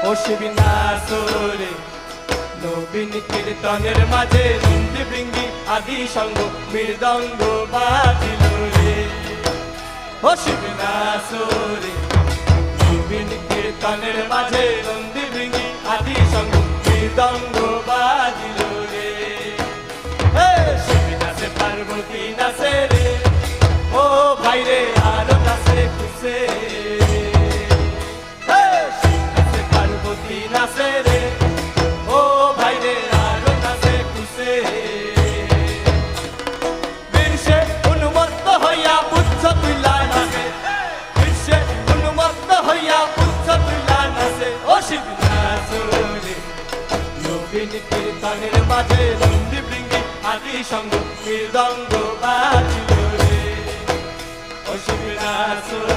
ও শিবিনাসরে নবীন কীর্তনের মাঝে নন্দী বৃঙ্গি আদি সঙ্গ মৃদঙ্গ বাজিল রে ও শিবিনাসরে নবীন কীর্তনের মাঝে নন্দী বৃঙ্গি আদি সঙ্গ মৃদঙ্গ বাজিল রে শিবি নাচে পার্বতী নাচে রে ও ভাইরে আরো নাচে খুশে পার্বতী নাচে রে ও ভাইরে আরো নাচে খুশে বীরসে উন্মত্ত হইয়া পুচ্ছ তুইলা নাচে বীরসে উন্মত্ত হইয়া পুচ্ছ তুইলা নাচে ও শিবি নাচরে নবীন কীর্তনের মাঝে নন্দী বৃঙ্গি আদি সঙ্গ মৃদঙ্গ বাজিল রে ও শিবি নাচরে